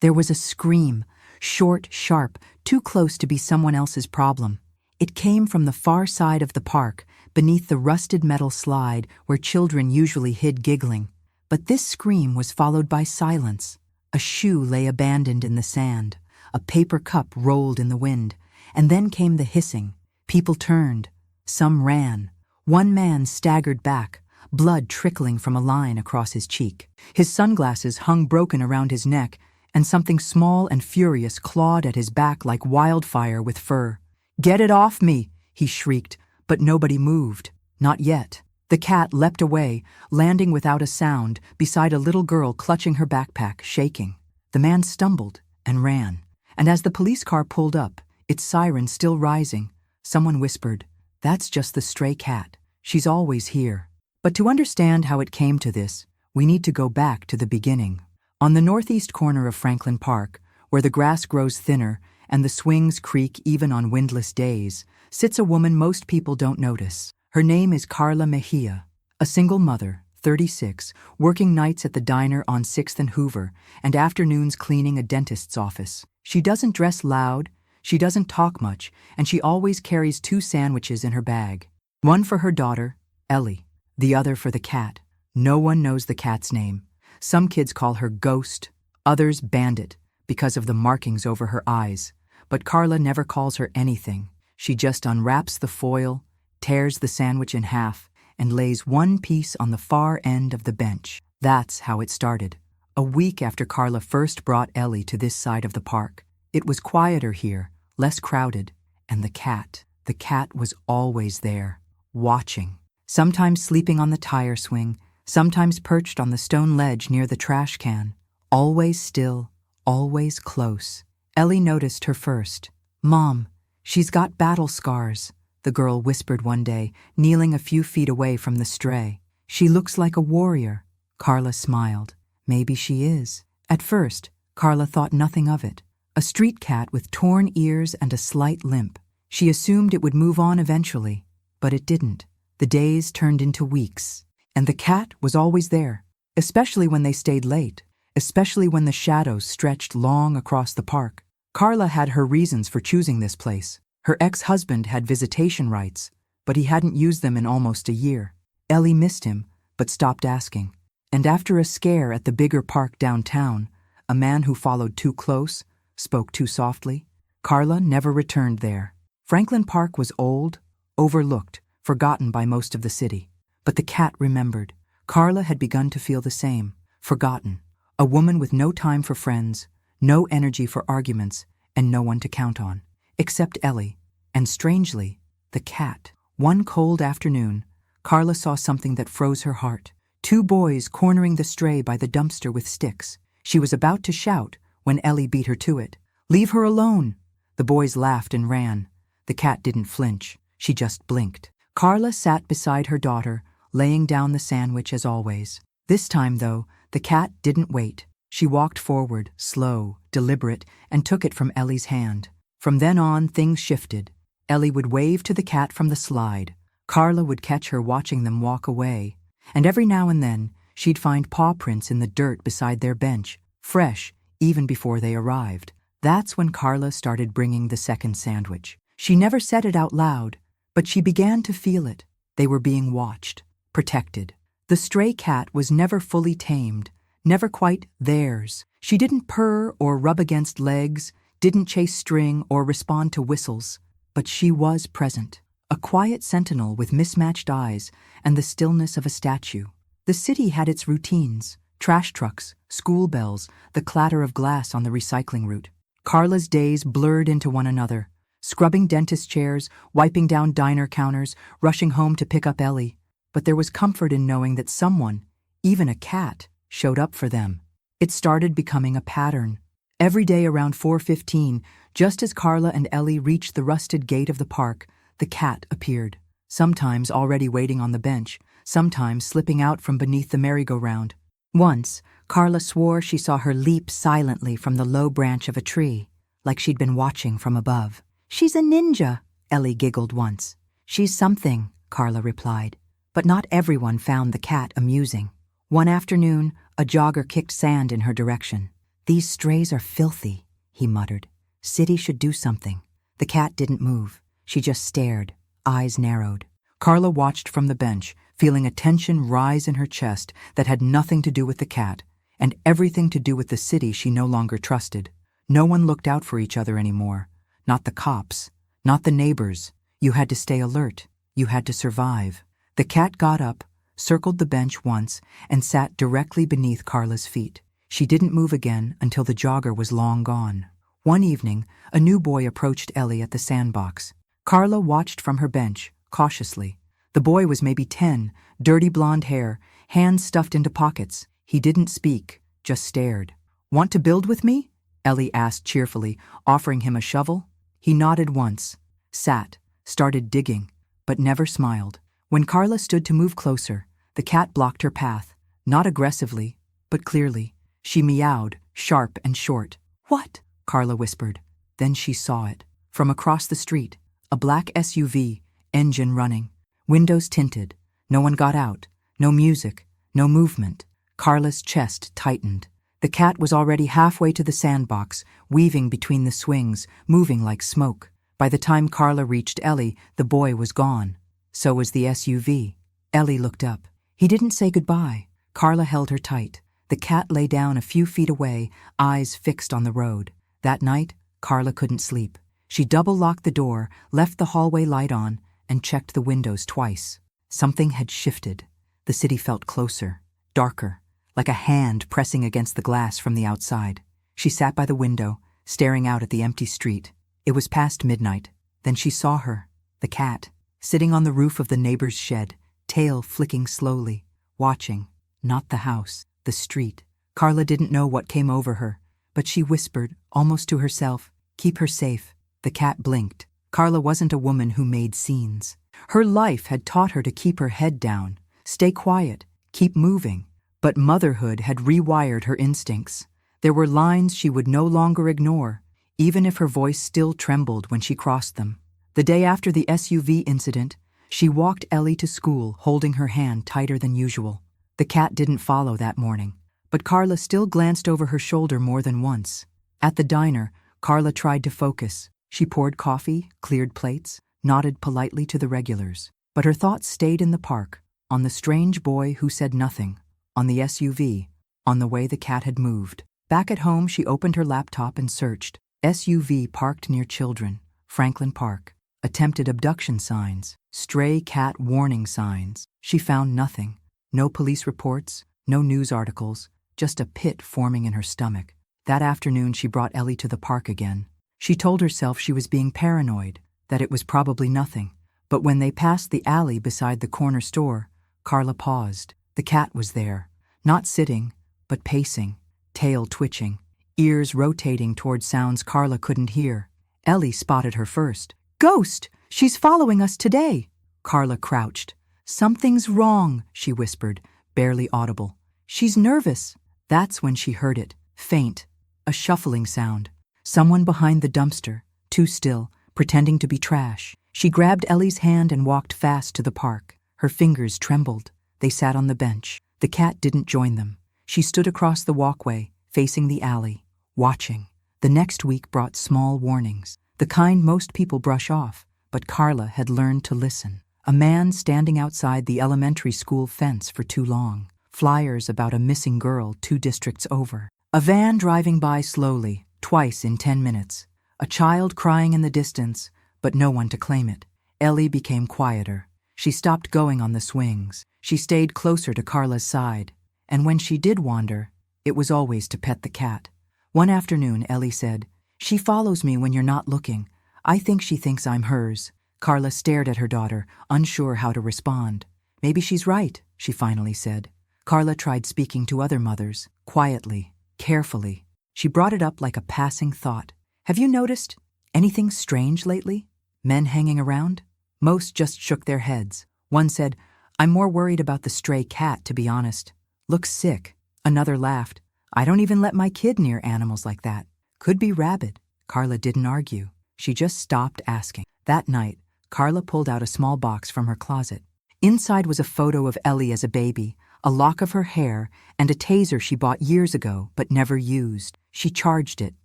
There was a scream, short, sharp, too close to be someone else's problem. It came from the far side of the park, beneath the rusted metal slide where children usually hid giggling. But this scream was followed by silence. A shoe lay abandoned in the sand. A paper cup rolled in the wind. And then came the hissing. People turned. Some ran. One man staggered back, blood trickling from a line across his cheek. His sunglasses hung broken around his neck, and something small and furious clawed at his back like wildfire with fur. "Get it off me!" he shrieked, but nobody moved. Not yet. The cat leapt away, landing without a sound, beside a little girl clutching her backpack, shaking. The man stumbled and ran, and as the police car pulled up, its siren still rising, someone whispered, "That's just the stray cat. She's always here." But to understand how it came to this, we need to go back to the beginning. On the northeast corner of Franklin Park, where the grass grows thinner and the swings creak even on windless days, sits a woman most people don't notice. Her name is Carla Mejia, a single mother, 36, working nights at the diner on 6th and Hoover and afternoons cleaning a dentist's office. She doesn't dress loud, she doesn't talk much, and she always carries 2 sandwiches in her bag. One for her daughter, Ellie, the other for the cat. No one knows the cat's name. Some kids call her Ghost, others Bandit, because of the markings over her eyes. But Carla never calls her anything. She just unwraps the foil, tears the sandwich in half, and lays one piece on the far end of the bench. That's how it started. A week after Carla first brought Ellie to this side of the park. It was quieter here, less crowded, and the cat was always there, watching. Sometimes sleeping on the tire swing, sometimes perched on the stone ledge near the trash can. Always still, always close. Ellie noticed her first. "Mom, she's got battle scars," the girl whispered one day, kneeling a few feet away from the stray. "She looks like a warrior." Carla smiled. Maybe she is. At first, Carla thought nothing of it. A street cat with torn ears and a slight limp. She assumed it would move on eventually, but it didn't. The days turned into weeks, and the cat was always there, especially when they stayed late, especially when the shadows stretched long across the park. Carla had her reasons for choosing this place. Her ex-husband had visitation rights, but he hadn't used them in almost a year. Ellie missed him, but stopped asking. And after a scare at the bigger park downtown, a man who followed too close, spoke too softly, Carla never returned there. Franklin Park was old, overlooked, forgotten by most of the city. But the cat remembered. Carla had begun to feel the same, forgotten. A woman with no time for friends, no energy for arguments, and no one to count on. Except Ellie, and strangely, the cat. One cold afternoon, Carla saw something that froze her heart. 2 boys cornering the stray by the dumpster with sticks. She was about to shout when Ellie beat her to it. "Leave her alone!" The boys laughed and ran. The cat didn't flinch. She just blinked. Carla sat beside her daughter, laying down the sandwich as always. This time, though, the cat didn't wait. She walked forward, slow, deliberate, and took it from Ellie's hand. From then on, things shifted. Ellie would wave to the cat from the slide. Carla would catch her watching them walk away. And every now and then, she'd find paw prints in the dirt beside their bench, fresh, even before they arrived. That's when Carla started bringing the second sandwich. She never said it out loud, but she began to feel it. They were being watched, protected. The stray cat was never fully tamed, never quite theirs. She didn't purr or rub against legs, didn't chase string or respond to whistles, but she was present. A quiet sentinel with mismatched eyes and the stillness of a statue. The city had its routines, trash trucks, school bells, the clatter of glass on the recycling route. Carla's days blurred into one another, scrubbing dentist chairs, wiping down diner counters, rushing home to pick up Ellie. But there was comfort in knowing that someone, even a cat, showed up for them. It started becoming a pattern. Every day around 4:15, just as Carla and Ellie reached the rusted gate of the park, the cat appeared, sometimes already waiting on the bench, sometimes slipping out from beneath the merry-go-round. Once, Carla swore she saw her leap silently from the low branch of a tree, like she'd been watching from above. "She's a ninja," Ellie giggled once. "She's something," Carla replied. But not everyone found the cat amusing. One afternoon, a jogger kicked sand in her direction. "These strays are filthy," he muttered. "City should do something." The cat didn't move. She just stared, eyes narrowed. Carla watched from the bench, feeling a tension rise in her chest that had nothing to do with the cat, and everything to do with the city she no longer trusted. No one looked out for each other anymore. Not the cops, not the neighbors. You had to stay alert. You had to survive. The cat got up, circled the bench once, and sat directly beneath Carla's feet. She didn't move again until the jogger was long gone. One evening, a new boy approached Ellie at the sandbox. Carla watched from her bench, cautiously. The boy was maybe 10, dirty blonde hair, hands stuffed into pockets. He didn't speak, just stared. "Want to build with me?" Ellie asked cheerfully, offering him a shovel. He nodded once, sat, started digging, but never smiled. When Carla stood to move closer, the cat blocked her path, not aggressively, but clearly. She meowed, sharp and short. "What?" Carla whispered. Then she saw it. From across the street, a black SUV, engine running, windows tinted. No one got out, no music, no movement. Carla's chest tightened. The cat was already halfway to the sandbox, weaving between the swings, moving like smoke. By the time Carla reached Ellie, the boy was gone. So was the SUV. Ellie looked up. He didn't say goodbye. Carla held her tight. The cat lay down a few feet away, eyes fixed on the road. That night, Carla couldn't sleep. She double-locked the door, left the hallway light on, and checked the windows twice. Something had shifted. The city felt closer, darker, like a hand pressing against the glass from the outside. She sat by the window, staring out at the empty street. It was past midnight. Then she saw her, the cat, sitting on the roof of the neighbor's shed, tail flicking slowly, watching, not the house, the street. Carla didn't know what came over her, but she whispered, almost to herself, "Keep her safe." The cat blinked. Carla wasn't a woman who made scenes. Her life had taught her to keep her head down, stay quiet, keep moving. But motherhood had rewired her instincts. There were lines she would no longer ignore, even if her voice still trembled when she crossed them. The day after the SUV incident, she walked Ellie to school, holding her hand tighter than usual. The cat didn't follow that morning, but Carla still glanced over her shoulder more than once. At the diner, Carla tried to focus. She poured coffee, cleared plates, nodded politely to the regulars. But her thoughts stayed in the park, on the strange boy who said nothing, on the SUV, on the way the cat had moved. Back at home, she opened her laptop and searched. SUV parked near children, Franklin Park. Attempted abduction signs, stray cat warning signs. She found nothing. No police reports, no news articles, just a pit forming in her stomach. That afternoon, she brought Ellie to the park again. She told herself she was being paranoid, that it was probably nothing. But when they passed the alley beside the corner store, Carla paused. The cat was there, not sitting, but pacing, tail twitching, ears rotating toward sounds Carla couldn't hear. Ellie spotted her first. "Ghost! She's following us today!" Carla crouched. "Something's wrong," she whispered, barely audible. "She's nervous." That's when she heard it, faint, a shuffling sound. Someone behind the dumpster, too still, pretending to be trash. She grabbed Ellie's hand and walked fast to the park. Her fingers trembled. They sat on the bench. The cat didn't join them. She stood across the walkway, facing the alley, watching. The next week brought small warnings, the kind most people brush off, but Carla had learned to listen. A man standing outside the elementary school fence for too long. Flyers about a missing girl 2 districts over. A van driving by slowly, twice in 10 minutes. A child crying in the distance, but no one to claim it. Ellie became quieter. She stopped going on the swings. She stayed closer to Carla's side. And when she did wander, it was always to pet the cat. One afternoon, Ellie said, "She follows me when you're not looking. I think she thinks I'm hers." Carla stared at her daughter, unsure how to respond. "Maybe she's right," she finally said. Carla tried speaking to other mothers, quietly, carefully. She brought it up like a passing thought. "Have you noticed anything strange lately? Men hanging around?" Most just shook their heads. One said, "I'm more worried about the stray cat, to be honest. Looks sick." Another laughed. "I don't even let my kid near animals like that. Could be rabid." Carla didn't argue. She just stopped asking. That night, Carla pulled out a small box from her closet. Inside was a photo of Ellie as a baby, a lock of her hair, and a taser she bought years ago but never used. She charged it,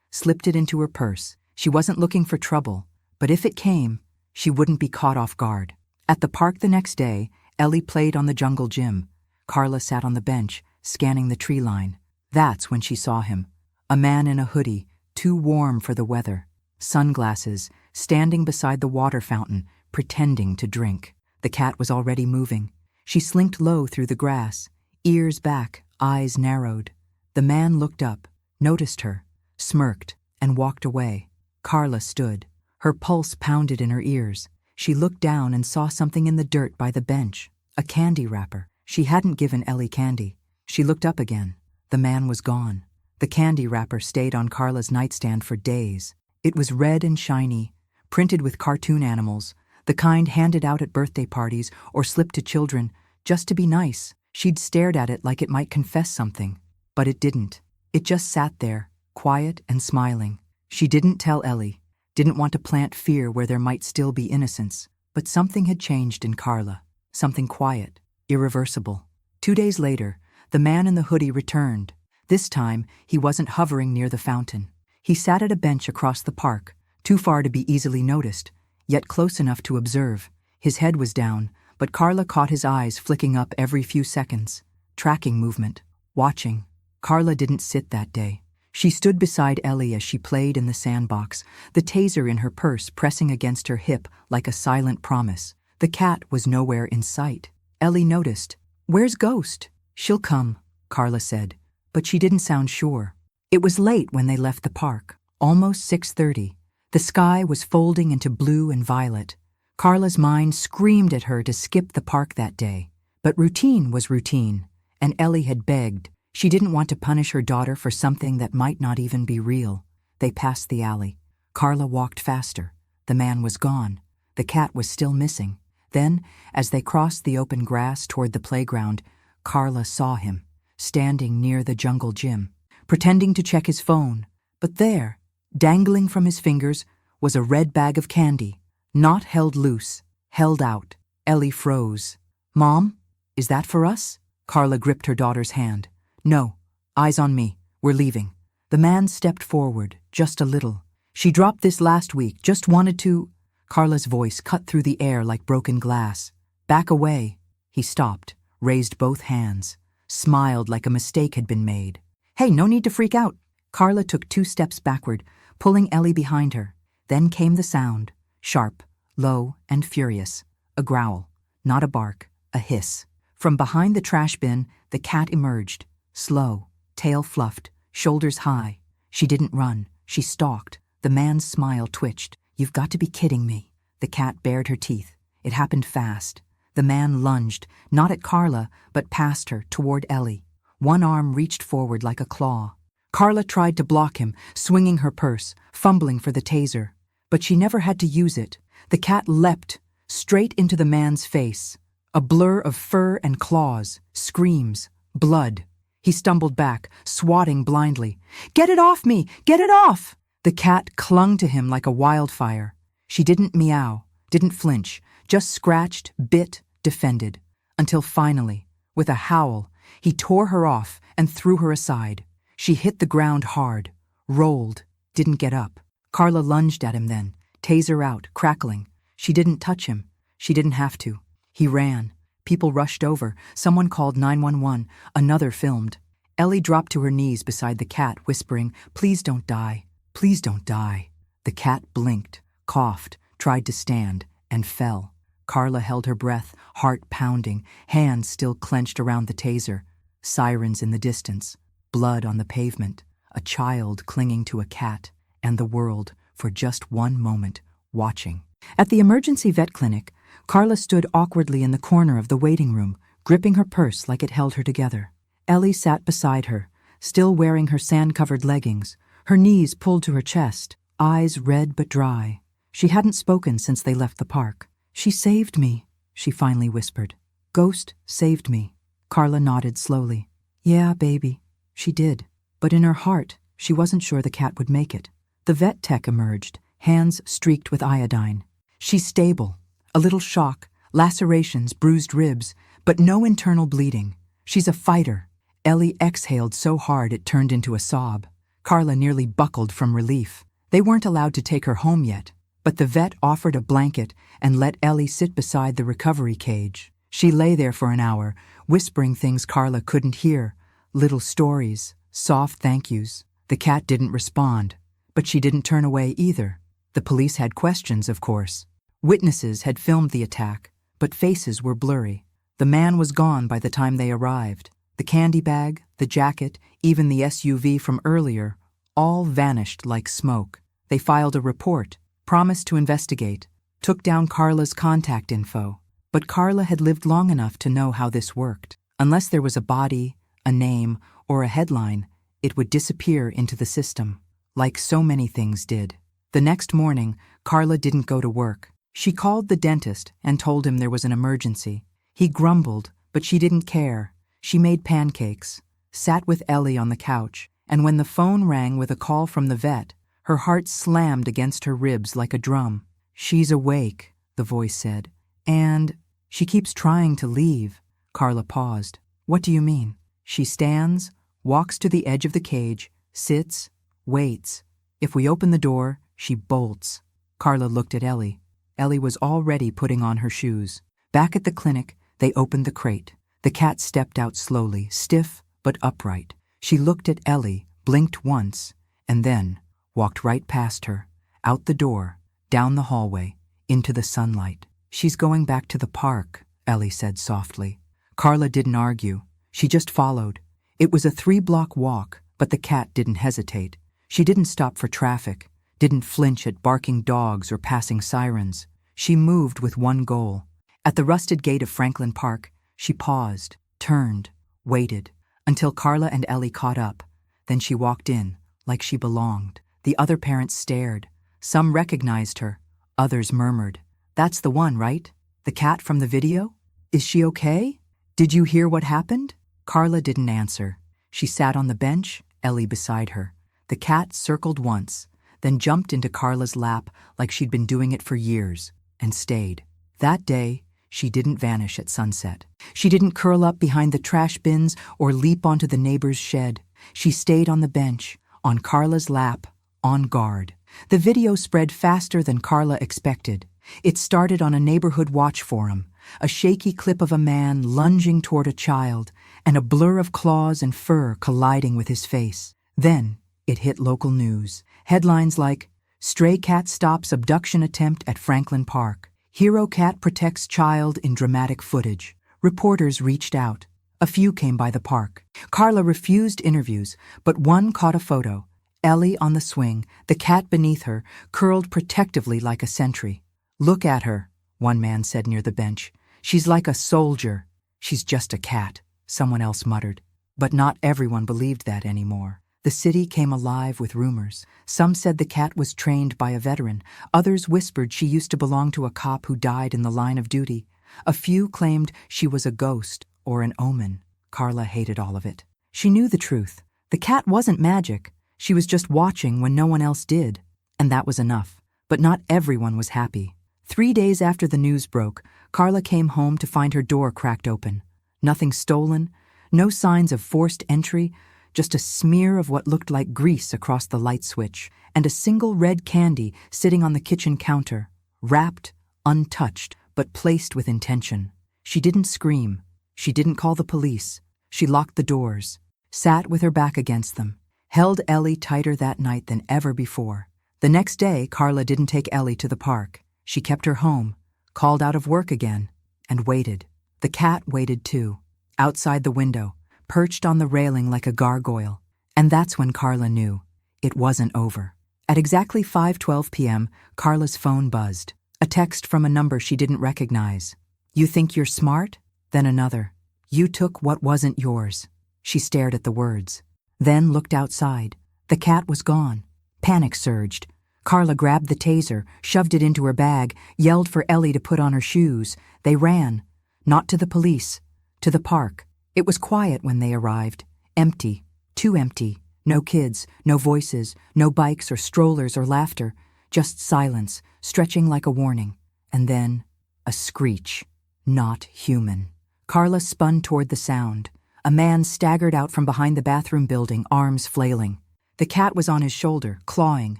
slipped it into her purse. She wasn't looking for trouble, but if it came, she wouldn't be caught off guard. At the park the next day, Ellie played on the jungle gym. Carla sat on the bench, scanning the tree line. That's when she saw him. A man in a hoodie, too warm for the weather. Sunglasses, standing beside the water fountain, pretending to drink. The cat was already moving. She slinked low through the grass, ears back, eyes narrowed. The man looked up, noticed her, smirked, and walked away. Carla stood. Her pulse pounded in her ears. She looked down and saw something in the dirt by the bench. A candy wrapper. She hadn't given Ellie candy. She looked up again. The man was gone. The candy wrapper stayed on Carla's nightstand for days. It was red and shiny, printed with cartoon animals, the kind handed out at birthday parties or slipped to children, just to be nice. She'd stared at it like it might confess something. But it didn't. It just sat there, quiet and smiling. She didn't tell Ellie, didn't want to plant fear where there might still be innocence. But something had changed in Carla. Something quiet, irreversible. 2 days later, the man in the hoodie returned. This time, he wasn't hovering near the fountain. He sat at a bench across the park, too far to be easily noticed, yet close enough to observe. His head was down, but Carla caught his eyes flicking up every few seconds, tracking movement, watching. Carla didn't sit that day. She stood beside Ellie as she played in the sandbox, the taser in her purse pressing against her hip like a silent promise. The cat was nowhere in sight. Ellie noticed. "Where's Ghost?" "She'll come," Carla said, but she didn't sound sure. It was late when they left the park, almost 6:30. The sky was folding into blue and violet. Carla's mind screamed at her to skip the park that day. But routine was routine, and Ellie had begged. She didn't want to punish her daughter for something that might not even be real. They passed the alley. Carla walked faster. The man was gone. The cat was still missing. Then, as they crossed the open grass toward the playground, Carla saw him, standing near the jungle gym, pretending to check his phone. But there, dangling from his fingers, was a red bag of candy, not held loose, held out. Ellie froze. "Mom, is that for us?" Carla gripped her daughter's hand. "No, eyes on me. We're leaving." The man stepped forward, just a little. "She dropped this last week, just wanted to—" Carla's voice cut through the air like broken glass. "Back away." He stopped, raised both hands, smiled like a mistake had been made. "Hey, no need to freak out." Carla took 2 steps backward, pulling Ellie behind her. Then came the sound, sharp, low, and furious. A growl, not a bark, a hiss. From behind the trash bin, the cat emerged, slow, tail fluffed, shoulders high. She didn't run, she stalked. The man's smile twitched. "You've got to be kidding me." The cat bared her teeth. It happened fast. The man lunged, not at Carla, but past her, toward Ellie. One arm reached forward like a claw. Carla tried to block him, swinging her purse, fumbling for the taser. But she never had to use it. The cat leapt, straight into the man's face. A blur of fur and claws, screams, blood. He stumbled back, swatting blindly. "Get it off me! Get it off!" The cat clung to him like a wildfire. She didn't meow, didn't flinch, just scratched, bit, defended. Until finally, with a howl, he tore her off and threw her aside. She hit the ground hard, rolled, didn't get up. Carla lunged at him then, taser out, crackling. She didn't touch him. She didn't have to. He ran. People rushed over. Someone called 911. Another filmed. Ellie dropped to her knees beside the cat, whispering, "Please don't die. Please don't die." The cat blinked, coughed, tried to stand, and fell. Carla held her breath, heart pounding, hands still clenched around the taser. Sirens in the distance, blood on the pavement, a child clinging to a cat, and the world, for just one moment, watching. At the emergency vet clinic, Carla stood awkwardly in the corner of the waiting room, gripping her purse like it held her together. Ellie sat beside her, still wearing her sand-covered leggings, her knees pulled to her chest, eyes red but dry. She hadn't spoken since they left the park. "She saved me," she finally whispered. "Ghost saved me." Carla nodded slowly. "Yeah, baby, she did." But in her heart, she wasn't sure the cat would make it. The vet tech emerged, hands streaked with iodine. "She's stable. A little shock, lacerations, bruised ribs, but no internal bleeding. She's a fighter." Ellie exhaled so hard it turned into a sob. Carla nearly buckled from relief. They weren't allowed to take her home yet, but the vet offered a blanket and let Ellie sit beside the recovery cage. She lay there for an hour, whispering things Carla couldn't hear, little stories, soft thank yous. The cat didn't respond, but she didn't turn away either. The police had questions, of course. Witnesses had filmed the attack, but faces were blurry. The man was gone by the time they arrived. The candy bag, the jacket, even the SUV from earlier, all vanished like smoke. They filed a report, promised to investigate, took down Carla's contact info. But Carla had lived long enough to know how this worked. Unless there was a body, a name, or a headline, it would disappear into the system, like so many things did. The next morning, Carla didn't go to work. She called the dentist and told him there was an emergency. He grumbled, but she didn't care. She made pancakes, sat with Ellie on the couch, and when the phone rang with a call from the vet, her heart slammed against her ribs like a drum. "She's awake," the voice said. "And she keeps trying to leave." Carla paused. "What do you mean?" She stands, walks to the edge of the cage, sits, waits. If we open the door, she bolts. Carla looked at Ellie. Ellie was already putting on her shoes. Back at the clinic, they opened the crate. The cat stepped out slowly, stiff but upright. She looked at Ellie, blinked once, and then walked right past her, out the door, down the hallway, into the sunlight. "She's going back to the park," Ellie said softly. Carla didn't argue. She just followed. It was a 3-block walk, but the cat didn't hesitate. She didn't stop for traffic, didn't flinch at barking dogs or passing sirens. She moved with one goal. At the rusted gate of Franklin Park, she paused, turned, waited, until Carla and Ellie caught up. Then she walked in, like she belonged. The other parents stared. Some recognized her. Others murmured, "That's the one, right? The cat from the video? Is she okay? Did you hear what happened?" Carla didn't answer. She sat on the bench, Ellie beside her. The cat circled once, then jumped into Carla's lap like she'd been doing it for years, and stayed. That day, she didn't vanish at sunset. She didn't curl up behind the trash bins or leap onto the neighbor's shed. She stayed on the bench, on Carla's lap, on guard. The video spread faster than Carla expected. It started on a neighborhood watch forum, a shaky clip of a man lunging toward a child, and a blur of claws and fur colliding with his face. Then it hit local news. Headlines like, "Stray cat stops abduction attempt at Franklin Park. Hero cat protects child in dramatic footage." Reporters reached out. A few came by the park. Carla refused interviews, but one caught a photo. Ellie on the swing, the cat beneath her, curled protectively like a sentry. "Look at her," one man said near the bench. "She's like a soldier." "She's just a cat," someone else muttered. But not everyone believed that anymore. The city came alive with rumors. Some said the cat was trained by a veteran. Others whispered she used to belong to a cop who died in the line of duty. A few claimed she was a ghost or an omen. Carla hated all of it. She knew the truth. The cat wasn't magic. She was just watching when no one else did. And that was enough. But not everyone was happy. 3 days after the news broke, Carla came home to find her door cracked open. Nothing stolen, no signs of forced entry, just a smear of what looked like grease across the light switch, and a single red candy sitting on the kitchen counter, wrapped, untouched, but placed with intention. She didn't scream. She didn't call the police. She locked the doors, sat with her back against them, held Ellie tighter that night than ever before. The next day, Carla didn't take Ellie to the park. She kept her home, called out of work again, and waited. The cat waited too, outside the window, perched on the railing like a gargoyle. And that's when Carla knew it wasn't over. At exactly 5:12 p.m., Carla's phone buzzed. A text from a number she didn't recognize. "You think you're smart?" Then another. "You took what wasn't yours." She stared at the words, then looked outside. The cat was gone. Panic surged. Carla grabbed the taser, shoved it into her bag, yelled for Ellie to put on her shoes. They ran. Not to the police, to the park. It was quiet when they arrived. Empty. Too empty. No kids, no voices, no bikes or strollers or laughter. Just silence, stretching like a warning. And then, a screech. Not human. Carla spun toward the sound. A man staggered out from behind the bathroom building, arms flailing. The cat was on his shoulder, clawing,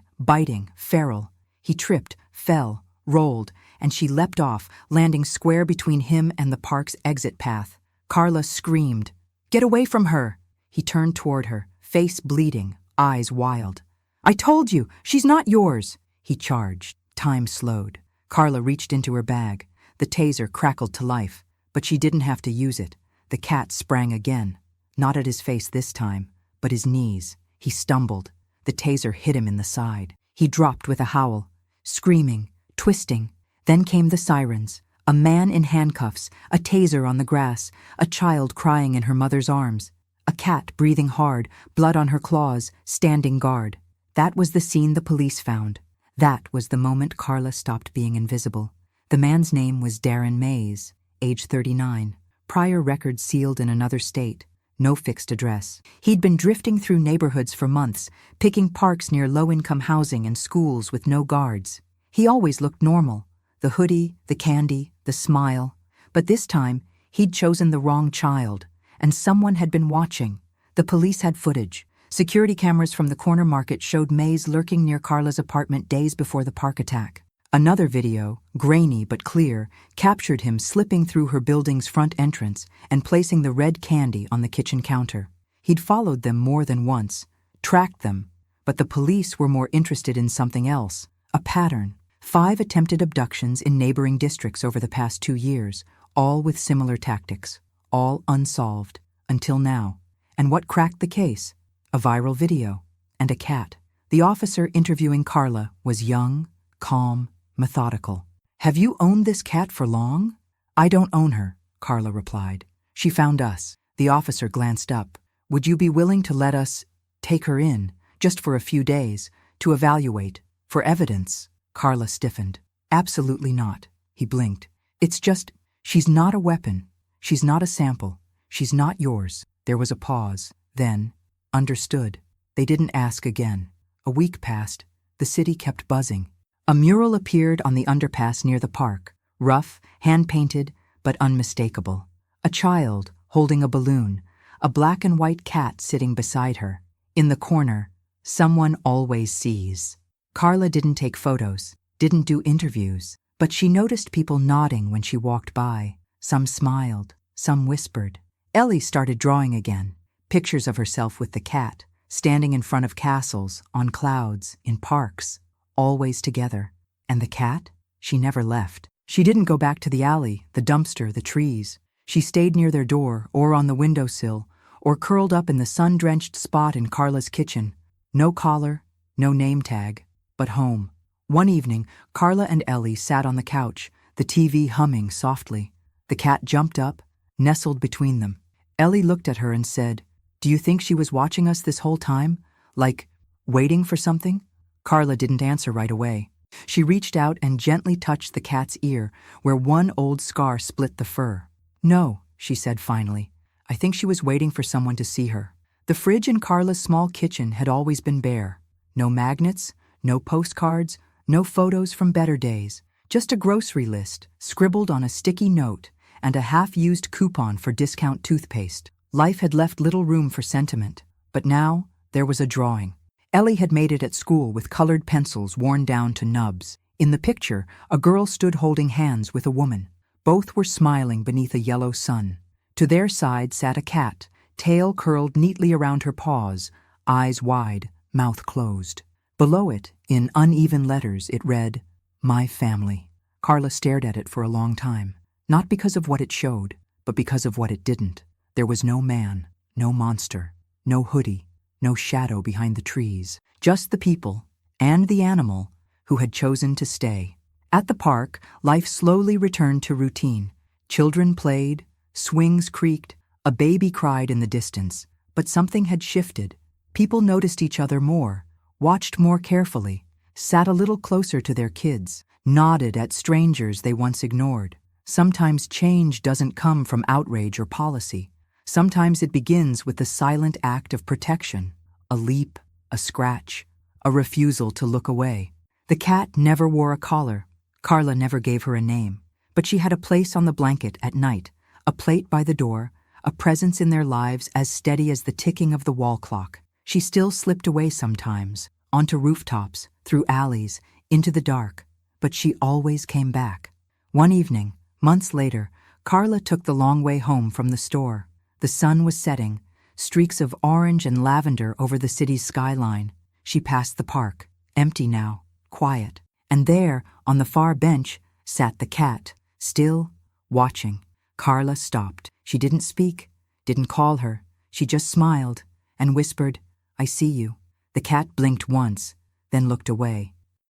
biting, feral. He tripped, fell, rolled, and she leapt off, landing square between him and the park's exit path. Carla screamed, "Get away from her!" He turned toward her, face bleeding, eyes wild. "I told you, she's not yours!" He charged. Time slowed. Carla reached into her bag. The taser crackled to life, but she didn't have to use it. The cat sprang again. Not at his face this time, but his knees. He stumbled. The taser hit him in the side. He dropped with a howl, screaming, twisting. Then came the sirens. A man in handcuffs, a taser on the grass, a child crying in her mother's arms, a cat breathing hard, blood on her claws, standing guard. That was the scene the police found. That was the moment Carla stopped being invisible. The man's name was Darren Mays, age 39, prior record sealed in another state, no fixed address. He'd been drifting through neighborhoods for months, picking parks near low-income housing and schools with no guards. He always looked normal, the hoodie, the candy, the smile. But this time, he'd chosen the wrong child, and someone had been watching. The police had footage. Security cameras from the corner market showed Mays lurking near Carla's apartment days before the park attack. Another video, grainy but clear, captured him slipping through her building's front entrance and placing the red candy on the kitchen counter. He'd followed them more than once, tracked them, but the police were more interested in something else, a pattern. 5 attempted abductions in neighboring districts over the past 2 years, all with similar tactics, all unsolved, until now. And what cracked the case? A viral video, and a cat. The officer interviewing Carla was young, calm, methodical. "Have you owned this cat for long?" "I don't own her," Carla replied. "She found us." The officer glanced up. "Would you be willing to let us take her in, just for a few days, to evaluate, for evidence?" Carla stiffened. "Absolutely not." He blinked. "It's just, she's not a weapon. She's not a sample. She's not yours." There was a pause. Then, "Understood." They didn't ask again. A week passed. The city kept buzzing. A mural appeared on the underpass near the park, rough, hand-painted, but unmistakable. A child holding a balloon, a black and white cat sitting beside her. In the corner, "Someone always sees." Carla didn't take photos, didn't do interviews, but she noticed people nodding when she walked by. Some smiled, some whispered. Ellie started drawing again. Pictures of herself with the cat, standing in front of castles, on clouds, in parks, always together. And the cat? She never left. She didn't go back to the alley, the dumpster, the trees. She stayed near their door, or on the windowsill, or curled up in the sun-drenched spot in Carla's kitchen. No collar, no name tag, but home. One evening, Carla and Ellie sat on the couch, the TV humming softly. The cat jumped up, nestled between them. Ellie looked at her and said, "Do you think she was watching us this whole time? Like, waiting for something?" Carla didn't answer right away. She reached out and gently touched the cat's ear, where one old scar split the fur. "No," she said finally. "I think she was waiting for someone to see her." The fridge in Carla's small kitchen had always been bare. No magnets, no postcards, no photos from better days. Just a grocery list, scribbled on a sticky note, and a half-used coupon for discount toothpaste. Life had left little room for sentiment, but now there was a drawing. Ellie had made it at school with colored pencils worn down to nubs. In the picture, a girl stood holding hands with a woman. Both were smiling beneath a yellow sun. To their side sat a cat, tail curled neatly around her paws, eyes wide, mouth closed. Below it, in uneven letters, it read, "My family." Carla stared at it for a long time, not because of what it showed, but because of what it didn't. There was no man, no monster, no hoodie, no shadow behind the trees, just the people, and the animal, who had chosen to stay. At the park, life slowly returned to routine. Children played, swings creaked, a baby cried in the distance, but something had shifted. People noticed each other more, watched more carefully, sat a little closer to their kids, nodded at strangers they once ignored. Sometimes change doesn't come from outrage or policy. Sometimes it begins with the silent act of protection, a leap, a scratch, a refusal to look away. The cat never wore a collar. Carla never gave her a name, but she had a place on the blanket at night, a plate by the door, a presence in their lives as steady as the ticking of the wall clock. She still slipped away sometimes, onto rooftops, through alleys, into the dark, but she always came back. One evening, months later, Carla took the long way home from the store. The sun was setting, streaks of orange and lavender over the city's skyline. She passed the park, empty now, quiet. And there, on the far bench, sat the cat, still, watching. Carla stopped. She didn't speak, didn't call her. She just smiled and whispered, "I see you." The cat blinked once, then looked away.